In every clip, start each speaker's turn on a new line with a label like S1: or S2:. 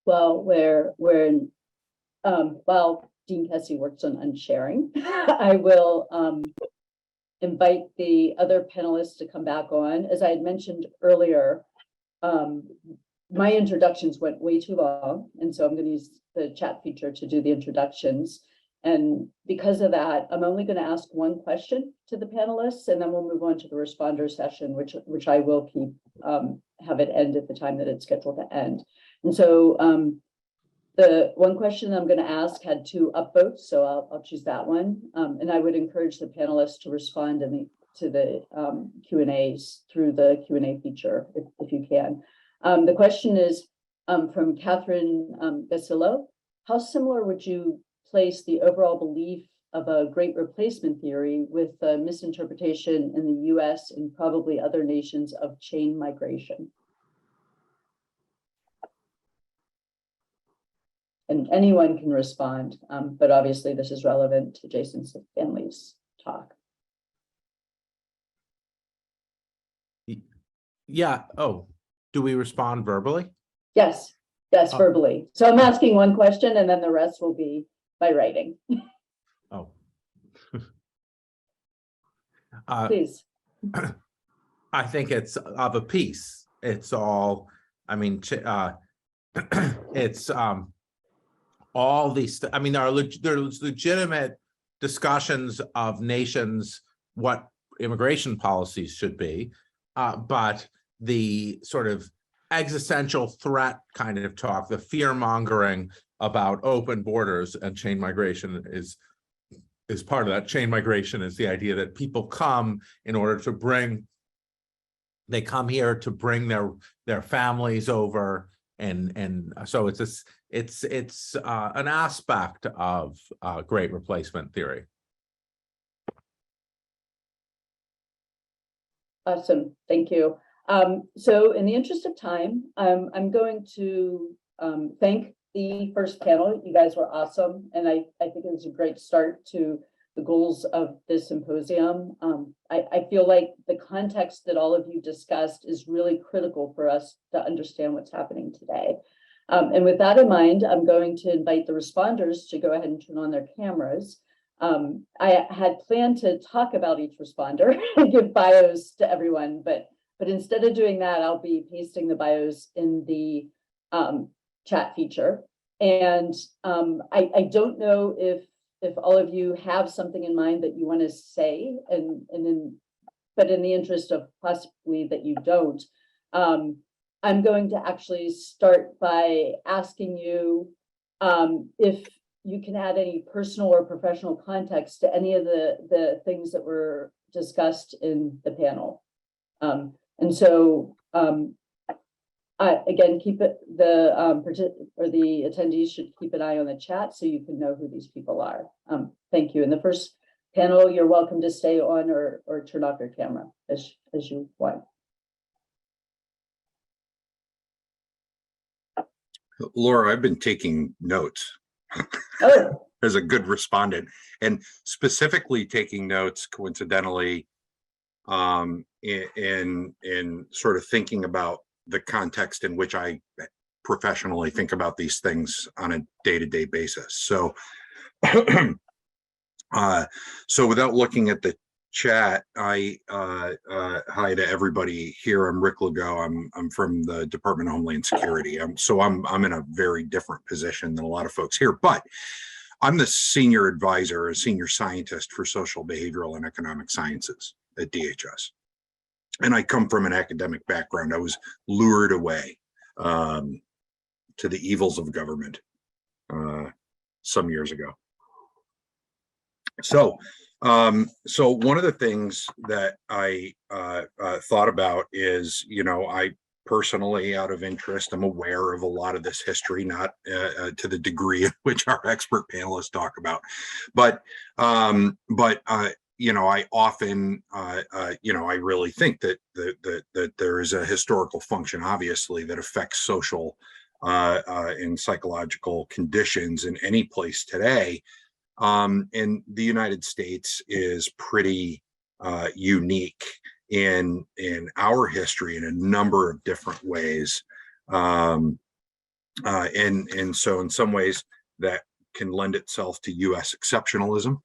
S1: well, while Dean Kessie works on unsharing, I will invite the other panelists to come back on. As I had mentioned earlier, my introductions went way too long, and so I'm going to use the chat feature to do the introductions. And because of that, I'm only going to ask one question to the panelists, and then we'll move on to the responder session, which I will keep have it end at the time that it's scheduled to end. And so the one question I'm going to ask had 2 upvotes, so I'll choose that one. And I would encourage the panelists to respond to the Q&As through the Q&A feature, if you can. The question is from Catherine Basillo. How similar would you place the overall belief of a great replacement theory with a misinterpretation in the US and probably other nations of chain migration? And anyone can respond, but obviously this is relevant to Jason Stanley's talk.
S2: Yeah, oh, do we respond verbally?
S1: Yes, verbally. So I'm asking one question and then the rest will be by writing.
S2: Oh.
S1: Please.
S2: I think it's of a piece. It's all, I mean, it's all these, I mean, there's legitimate discussions of nations, what immigration policies should be, but the sort of existential threat kind of talk, the fear mongering about open borders and chain migration is part of that. Chain migration is the idea that people come in order to bring, they come here to bring their families over, and so it's an aspect of great replacement theory.
S1: Awesome, thank you. So in the interest of time, I'm going to thank the first panel. You guys were awesome, and I think it was a great start to the goals of this symposium. I feel like the context that all of you discussed is really critical for us to understand what's happening today. And with that in mind, I'm going to invite the responders to go ahead and turn on their cameras. I had planned to talk about each responder and give bios to everyone, but instead of doing that, I'll be pasting the bios in the chat feature. And I don't know if all of you have something in mind that you want to say, but in the interest of possibly that you don't, I'm going to actually start by asking you if you can add any personal or professional context to any of the things that were discussed in the panel. And so again, keep it, the attendees should keep an eye on the chat so you can know who these people are. Thank you. In the first panel, you're welcome to stay on or turn off your camera as you want.
S3: Laura, I've been taking notes.
S1: Oh.
S3: As a good respondent, and specifically taking notes coincidentally in sort of thinking about the context in which I professionally think about these things on a day-to-day basis. So so without looking at the chat, hi to everybody here. I'm Rick Legault. I'm from the Department of Homeland Security. So I'm in a very different position than a lot of folks here, but I'm the senior advisor, a senior scientist for social, behavioral, and economic sciences at DHS. And I come from an academic background. I was lured away to the evils of government some years ago. So one of the things that I thought about is, I personally, out of interest, I'm aware of a lot of this history, not to the degree in which our expert panelists talk about, but I often, I really think that there is a historical function, obviously, that affects social and psychological conditions in any place today. And the United States is pretty unique in our history in a number of different ways. And so in some ways that can lend itself to US exceptionalism.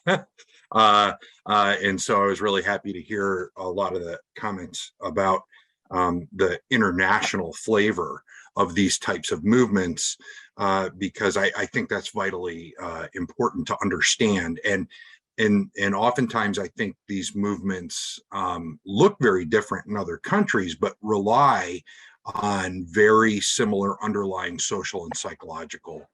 S3: And so I was really happy to hear a lot of the comments about the international flavor of these types of movements, because I think that's vitally important to understand. And oftentimes I think these movements look very different in other countries, but rely on very similar underlying social and psychological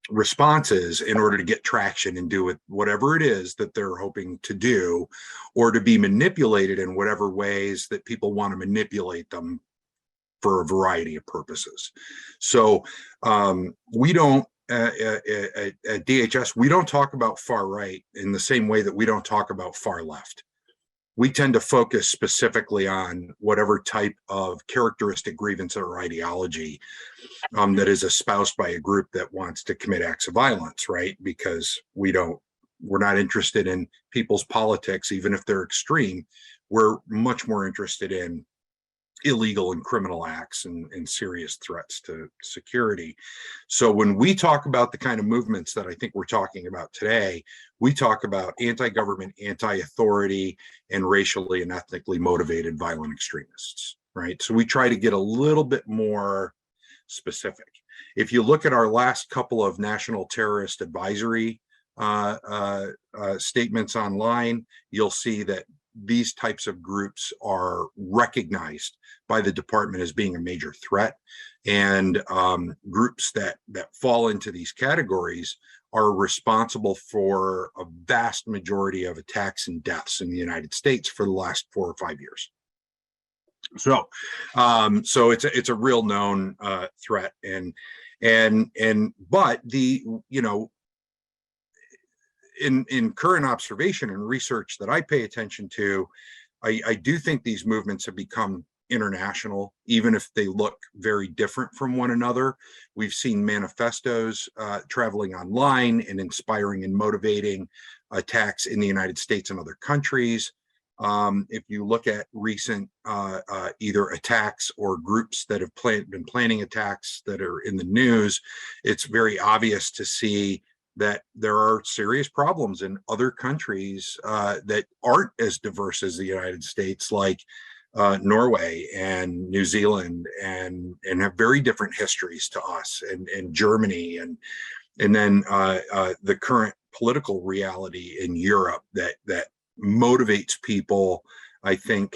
S3: responses in order to get traction and do it, whatever it is that they're hoping to do, or to be manipulated in whatever ways that people want to manipulate them for a variety of purposes. So we don't, at DHS, we don't talk about far right in the same way that we don't talk about far left. We tend to focus specifically on whatever type of characteristic, grievance, or ideology that is espoused by a group that wants to commit acts of violence, right? Because we're not interested in people's politics, even if they're extreme. We're much more interested in illegal and criminal acts and serious threats to security. So when we talk about the kind of movements that I think we're talking about today, we talk about anti-government, anti-authority, and racially and ethnically motivated violent extremists, right? So we try to get a little bit more specific. If you look at our last couple of national terrorist advisory statements online, you'll see that these types of groups are recognized by the department as being a major threat, and groups that fall into these categories are responsible for a vast majority of attacks and deaths in the United States for the last 4 or 5 years. So it's a real known threat, but in current observation and research that I pay attention to, I do think these movements have become international, even if they look very different from one another. We've seen manifestos traveling online and inspiring and motivating attacks in the United States and other countries. If you look at recent either attacks or groups that have been planning attacks that are in the news, it's very obvious to see that there are serious problems in other countries that aren't as diverse as the United States, like Norway and New Zealand, and have very different histories to us, and Germany, and then the current political reality in Europe that motivates people, I think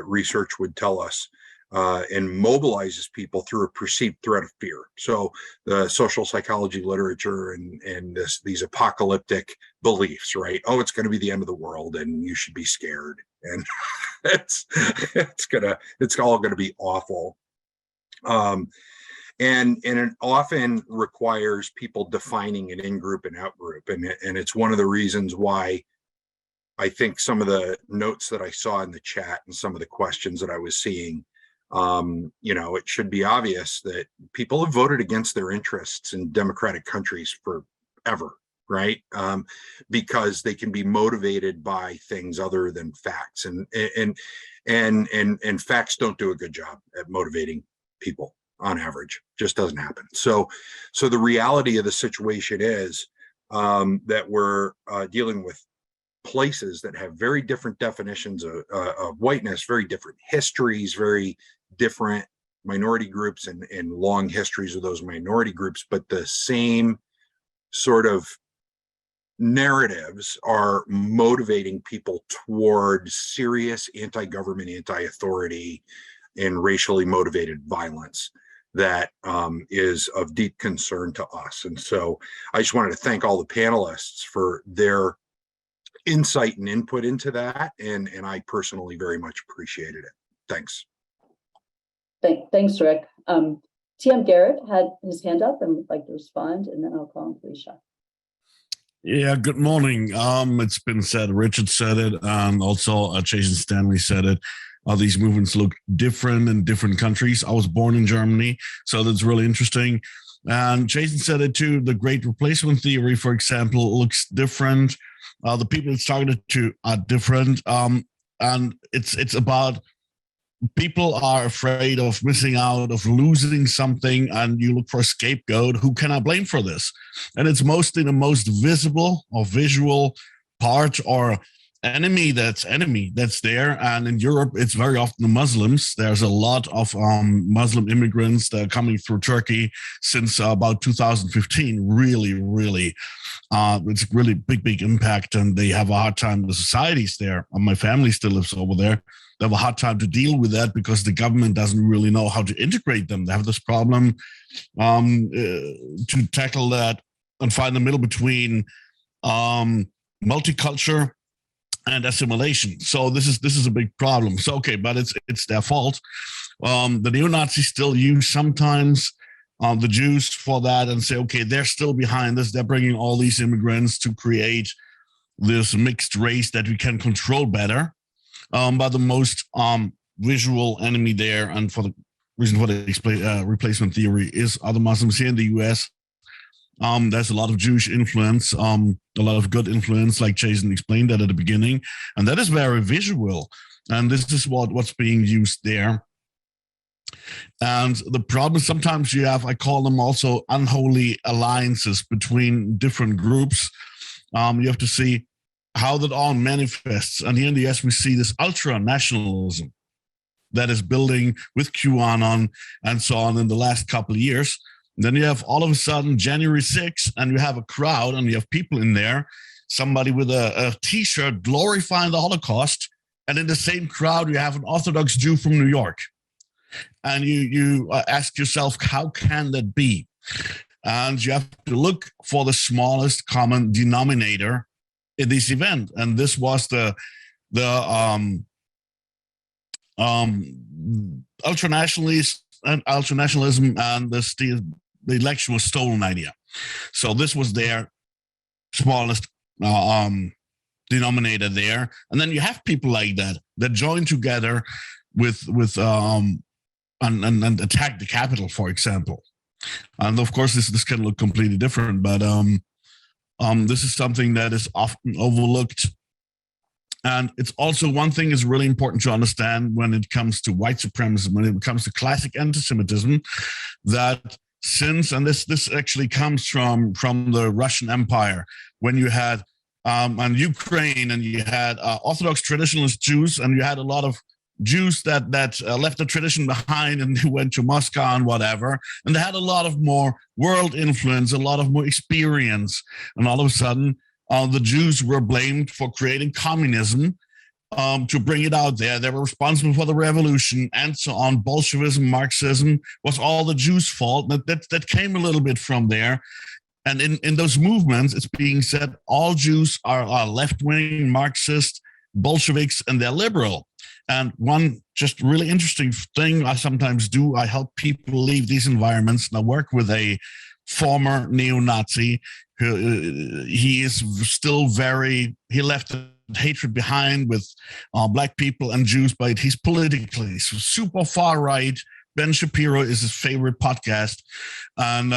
S3: research would tell us, and mobilizes people through a perceived threat of fear. So the social psychology literature and these apocalyptic beliefs, right? Oh, it's going to be the end of the world and you should be scared. And it's all going to be awful. And it often requires people defining an in-group and out-group. And it's one of the reasons why I think some of the notes that I saw in the chat and some of the questions that I was seeing, it should be obvious that people have voted against their interests in democratic countries forever, right? Because they can be motivated by things other than facts, and facts don't do a good job at motivating people on average. Just doesn't happen. So the reality of the situation is that we're dealing with places that have very different definitions of whiteness, very different histories, very different minority groups, and long histories of those minority groups, but the same sort of narratives are motivating people towards serious anti-government, anti-authority, and racially motivated violence that is of deep concern to us. And so I just wanted to thank all the panelists for their insight and input into that, and I personally very much appreciated it. Thanks.
S1: Thanks, Rick. TM Garret had his hand up and would like to respond, and then I'll call on Felicia.
S4: Yeah, good morning. It's been said, Richard said it, and also Jason Stanley said it. These movements look different in different countries. I was born in Germany, so that's really interesting. And Jason said it too. The Great Replacement Theory, for example, looks different. The people it's targeted to are different, and it's about people are afraid of missing out, of losing something, and you look for a scapegoat. Who can I blame for this? And it's mostly the most visible or visual part or enemy that's there. And in Europe, it's very often the Muslims. There's a lot of Muslim immigrants that are coming through Turkey since about 2015. Really, it's a really big impact, and they have a hard time. The societies there, and my family still lives over there. They have a hard time to deal with that because the government doesn't really know how to integrate them. They have this problem to tackle that and find the middle between multicultural and assimilation. So this is a big problem. So okay, but it's their fault. The neo-Nazis still use sometimes the Jews for that and say, okay, they're still behind this. They're bringing all these immigrants to create this mixed race that we can control better. But the most visual enemy there, and for the reason for the replacement theory, is other Muslims here in the US. There's a lot of Jewish influence, a lot of good influence, like Jason explained that at the beginning, and that is very visual. And this is what's being used there. And the problem sometimes you have, I call them also unholy alliances between different groups. You have to see how that all manifests. And here in the US, we see this ultra-nationalism that is building with QAnon and so on in the last couple of years. And then you have all of a sudden January 6th, and you have a crowd, and you have people in there, somebody with a T-shirt glorifying the Holocaust, and in the same crowd, you have an Orthodox Jew from New York. And you ask yourself, how can that be? And you have to look for the smallest common denominator in this event, and this was the ultranationalism and the election was stolen idea. So this was their smallest denominator there, and then you have people like that join together with and attack the Capitol, for example. And of course, this can look completely different, but this is something that is often overlooked. And it's also one thing is really important to understand when it comes to white supremacy, when it comes to classic anti-Semitism, that since, and this actually comes from the Russian Empire, when you had on Ukraine and you had Orthodox traditionalist Jews, and you had a lot of Jews that left the tradition behind and they went to Moscow and whatever, and they had a lot of more world influence, a lot of more experience, and all of a sudden the Jews were blamed for creating communism, to bring it out there. They were responsible for the revolution and so on. Bolshevism, Marxism was all the Jews' fault. That came a little bit from there. And in those movements, it's being said all Jews are left-wing, Marxist, Bolsheviks, and they're liberal. And one just really interesting thing I sometimes do, I help people leave these environments, and I work with a former neo-Nazi. He is still he left hatred behind with black people and Jews, but he's politically super far right. Ben Shapiro is his favorite podcast. And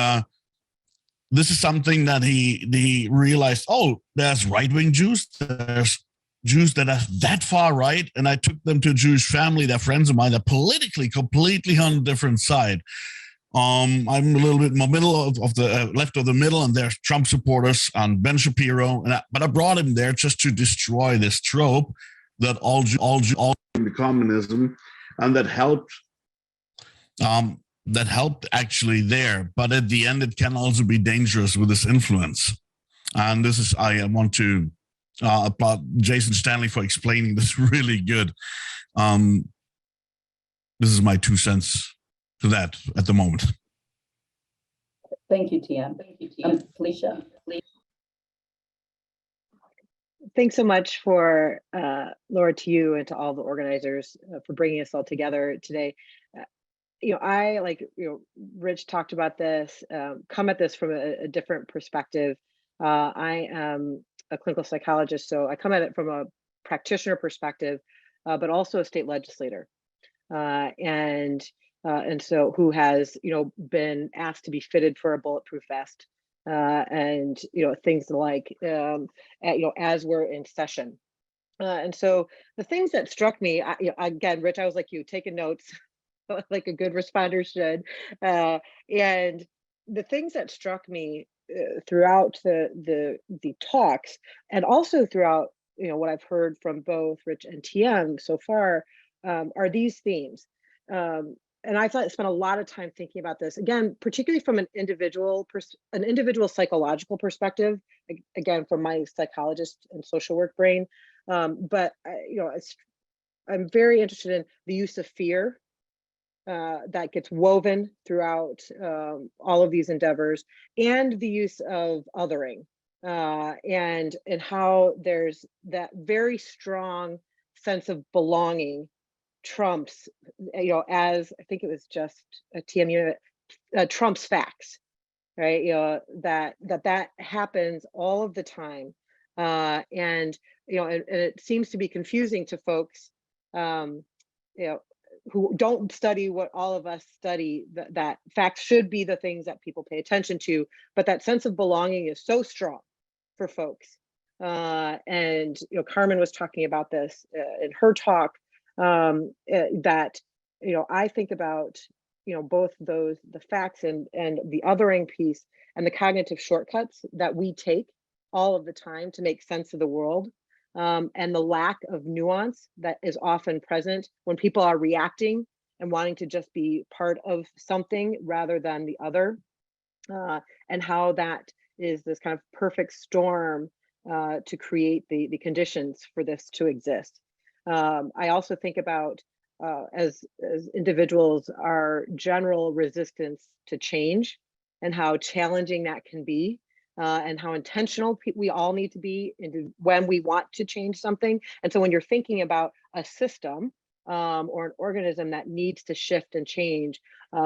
S4: this is something that he realized, oh, there's right-wing Jews, there's Jews that are that far right, and I took them to a Jewish family. They're friends of mine. They're politically completely on a different side. I'm a little bit in the middle of the left of the middle, and there's Trump supporters and Ben Shapiro. But I brought him there just to destroy this trope that all into communism, and that helped. That helped actually there, but at the end, it can also be dangerous with this influence. And this is I want to. Applaud Jason Stanley for explaining this really good. This is my 2 cents to that at the moment.
S1: Thank you, Tian. Felicia.
S5: Thanks so much for Laura, to you and to all the organizers for bringing us all together today. I, like Rich talked about this, come at this from a different perspective. I am a clinical psychologist, so I come at it from a practitioner perspective, but also a state legislator, and so who has been asked to be fitted for a bulletproof vest, and things like as we're in session, And so the things that struck me, again, Rich, I was like you, taking notes, like a good responder should. And the things that struck me throughout the talks, and also throughout what I've heard from both Rich and TM so far, are these themes. And I spent a lot of time thinking about this, again, particularly from an individual psychological perspective, again, from my psychologist and social work brain. But I'm very interested in the use of fear that gets woven throughout all of these endeavors, and the use of othering, and how there's that very strong sense of belonging trumps, as I think it was just a TMU, trumps facts, right? That happens all of the time, and it seems to be confusing to folks, who don't study what all of us study. That facts should be the things that people pay attention to, but that sense of belonging is so strong for folks. And Carmen was talking about this in her talk, that I think about both those, the facts and the othering piece, and the cognitive shortcuts that we take all of the time to make sense of the world, and the lack of nuance that is often present when people are reacting and wanting to just be part of something rather than the other, and how that is this kind of perfect storm to create the conditions for this to exist. I also think about, as individuals, our general resistance to change, and how challenging that can be, and how intentional we all need to be when we want to change something. And so when you're thinking about a system or an organism that needs to shift and change,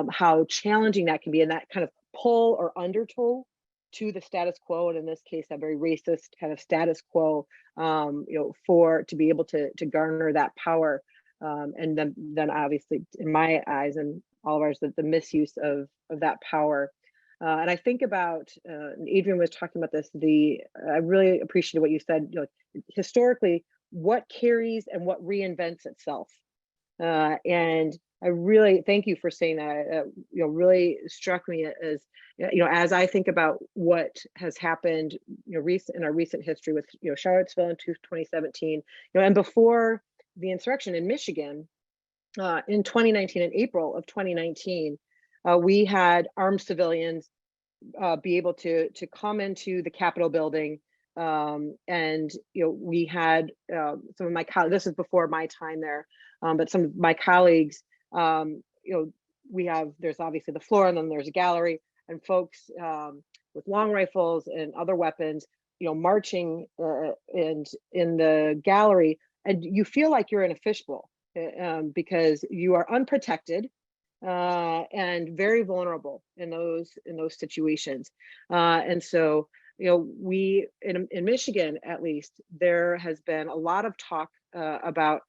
S5: how challenging that can be, and that kind of pull or undertow to the status quo, and in this case, a very racist kind of status quo, to be able to garner that power, and then obviously, in my eyes and all of ours, the misuse of that power. And I think about, Adrian was talking about this. I really appreciated what you said. Historically, what carries and what reinvents itself, and I really thank you for saying that. Really struck me as I think about what has happened, in our recent history with Charlottesville in 2017, and before the insurrection in Michigan in 2019, in April of 2019, we had armed civilians be able to come into the Capitol building, and we had some of my colleagues. This is before my time there, but some of my colleagues. There's obviously the floor, and then there's a gallery, and folks with long rifles and other weapons, marching and in the gallery, and you feel like you're in a fishbowl, because you are unprotected and very vulnerable in those situations. And so, we in Michigan, at least, there has been a lot of talk about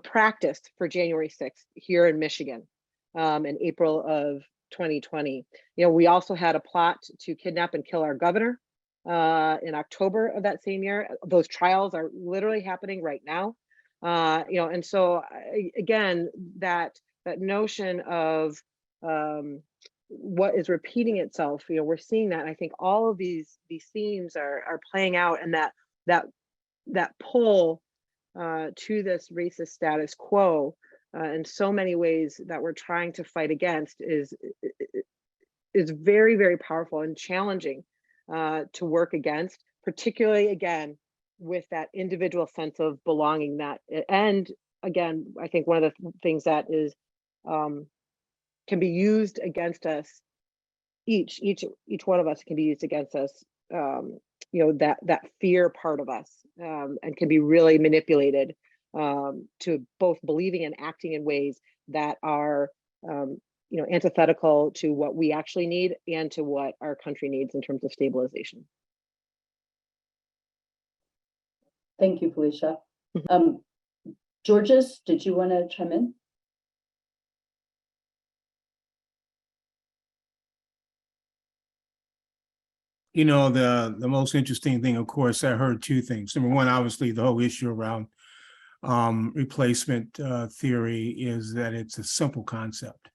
S5: practice for January 6th here in Michigan in April of 2020. We also had a plot to kidnap and kill our governor in October of that same year. Those trials are literally happening right now. And so again, that notion of what is repeating itself, we're seeing that. And I think all of these themes are playing out, and that pull to this racist status quo in so many ways that we're trying to fight against is very, very powerful and challenging to work against, particularly again with that individual sense of belonging. And again, I think one of the things that is can be used against us, each one of us can be used against us, that fear part of us, and can be really manipulated to both believing and acting in ways that are antithetical to what we actually need and to what our country needs in terms of stabilization.
S1: Thank you, Felicia. Georges, did you want to chime in?
S6: You know, the most interesting thing, of course, I heard two things. Number one, obviously, the whole issue around replacement theory is that it's a simple concept.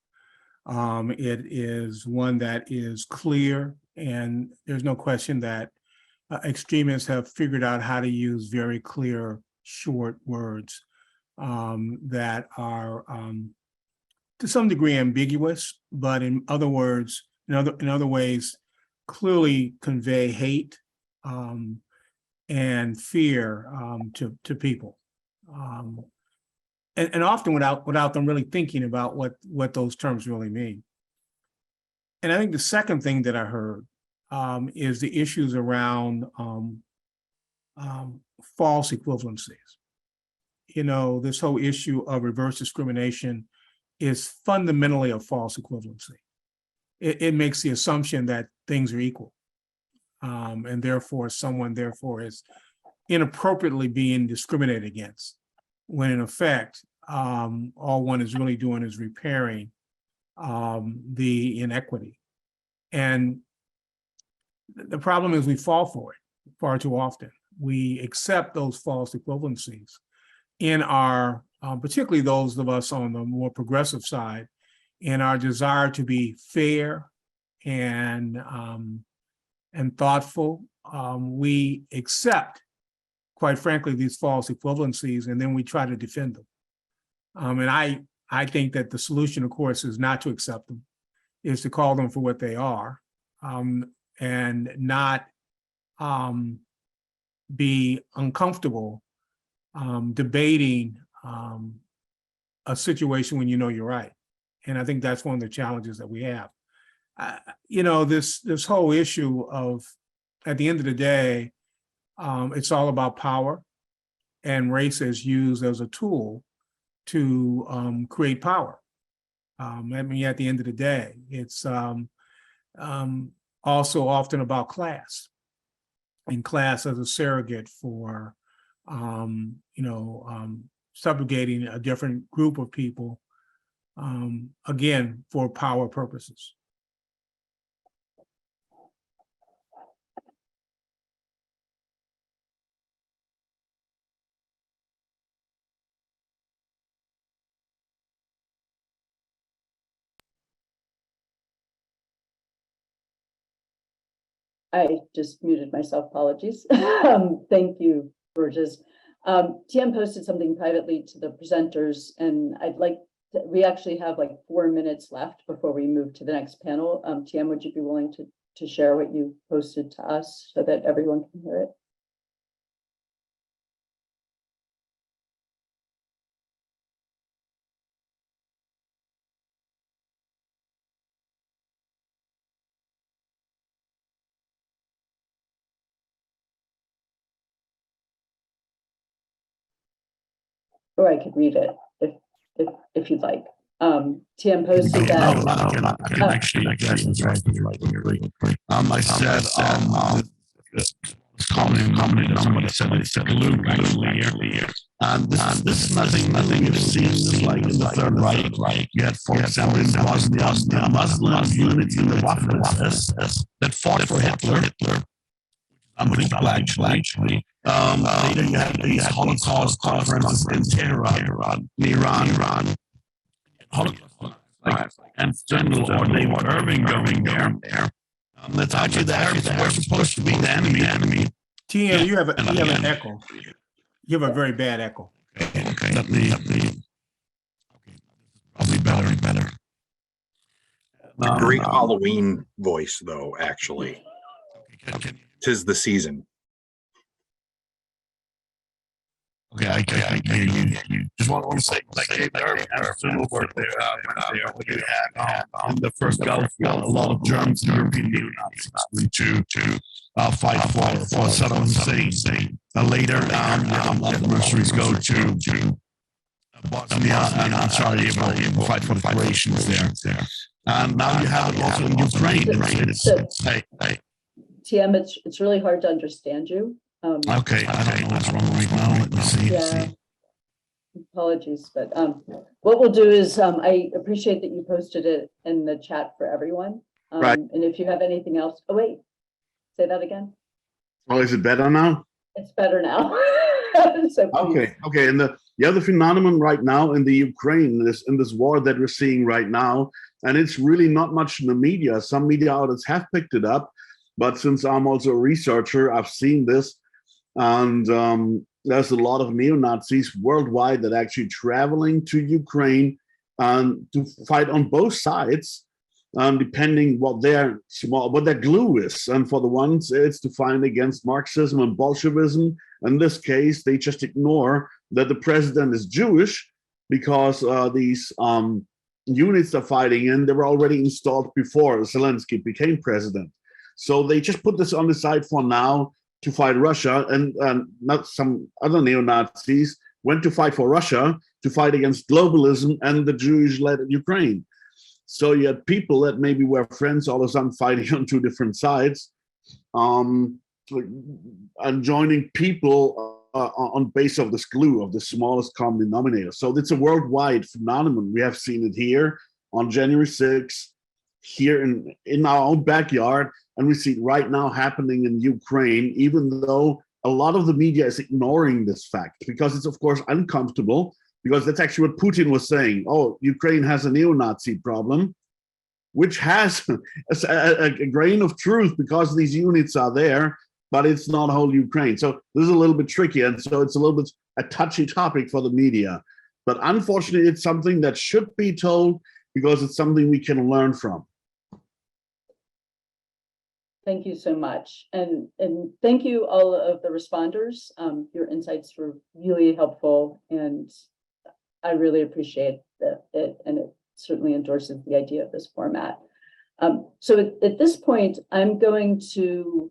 S6: It is one that is clear, and there's no question that extremists have figured out how to use very clear, short words that are to some degree ambiguous, but in other words, in other ways, clearly convey hate and fear to people, and often without them really thinking about what those terms really mean. And I think the second thing that I heard is the issues around false equivalencies. You know, this whole issue of reverse discrimination is fundamentally a false equivalency. It makes the assumption that things are equal, and therefore someone is inappropriately being discriminated against, when in effect, all one is really doing is repairing the inequity. And the problem is we fall for it far too often. We accept those false equivalencies in our, particularly those of us on the more progressive side, in our desire to be fair and thoughtful. We accept, quite frankly, these false equivalencies, and then we try to defend them. And I think that the solution, of course, is not to accept them, is to call them for what they are, and not be uncomfortable debating a situation when you know you're right. And I think that's one of the challenges that we have. You know, this whole issue of, at the end of the day, it's all about power, and race is used as a tool to create power. I mean, at the end of the day, it's also often about class, and class as a surrogate for, subjugating a different group of people, again, for power purposes.
S1: I just muted myself, apologies. Thank you, Burgess. TM posted something privately to the presenters, and we actually have like 4 minutes left before we move to the next panel. TM, would you be willing to share what you posted to us so that everyone can hear it? Or I could read it if you'd like. TM posted that.
S4: I can actually it's right here. I said, commented on somebody said Luke actually, and this is nothing you've seen like in the Third Reich. You had, for example, in Bosnia, Muslim unity in the Waffen-SS that fought for Hitler. Unbelievable, actually. Later you had these Holocaust conferences in Tehran, Iran, Holocaust, and General or David Irving going there. That's actually the Arabs were supposed to be the enemy.
S6: TM, you have an echo. You have a very bad echo.
S4: Okay. Let me. Probably better.
S3: A great Halloween voice, though, actually. Tis the season.
S4: Okay, I hear you. Just want to say, like, hey, there, over there, you had in the first Gulf War, a lot of Germans and European neo-Nazis to fight for Saddam Hussein. Later, mercenaries go to Bosnia and Sarajevo and fight for the Croatians there. And now you have it also in Ukraine. Hey.
S1: TM, it's really hard to understand you.
S4: Okay, I don't know what's wrong right now. Let me see.
S1: Yeah. Apologies, but what we'll do is I appreciate that you posted it in the chat for everyone.
S3: Right.
S1: And if you have anything else, oh wait, Say that again.
S4: Oh, is it better now?
S1: It's better now. So please.
S4: Okay. And the other phenomenon right now in the Ukraine, in this war that we're seeing right now, and it's really not much in the media. Some media outlets have picked it up, but since I'm also a researcher, I've seen this, and there's a lot of neo-Nazis worldwide that are actually traveling to Ukraine to fight on both sides, depending what their glue is. And for the ones, it's to fight against Marxism and Bolshevism. In this case, they just ignore that the president is Jewish because these units they're fighting in, they were already installed before Zelensky became president. So they just put this on the side for now to fight Russia, and not some other neo-Nazis went to fight for Russia to fight against globalism and the Jewish-led Ukraine. So you had people that maybe were friends all of a sudden fighting on two different sides, and joining people on base of this glue of the smallest common denominator. So it's a worldwide phenomenon. We have seen it here on January 6th, here in our own backyard, and we see it right now happening in Ukraine, even though a lot of the media is ignoring this fact because it's of course uncomfortable, because that's actually what Putin was saying. Oh, Ukraine has a neo-Nazi problem, which has a grain of truth because these units are there, but it's not whole Ukraine. So this is a little bit tricky, and so it's a little bit a touchy topic for the media. But unfortunately, it's something that should be told because it's something we can learn from.
S1: Thank you so much. And thank you all of the responders. Your insights were really helpful, and I really appreciate it, and it certainly endorses the idea of this format. So at this point, I'm going to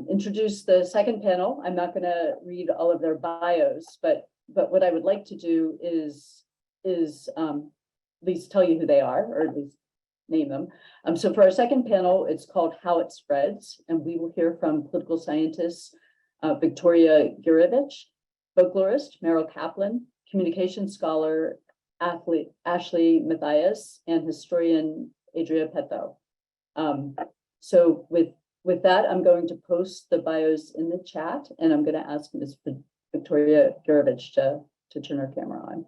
S1: introduce the second panel. I'm not going to read all of their bios, but what I would like to do is at least tell you who they are, or at least name them. So for our second panel, it's called How It Spreads, and we will hear from political scientist Victoria Gurevich, folklorist Meryl Kaplan, communication scholar Ashley Matthias, and historian Adria Petho. So with that, I'm going to post the bios in the chat, and I'm going to ask Ms. Victoria Gurevich to turn her camera on.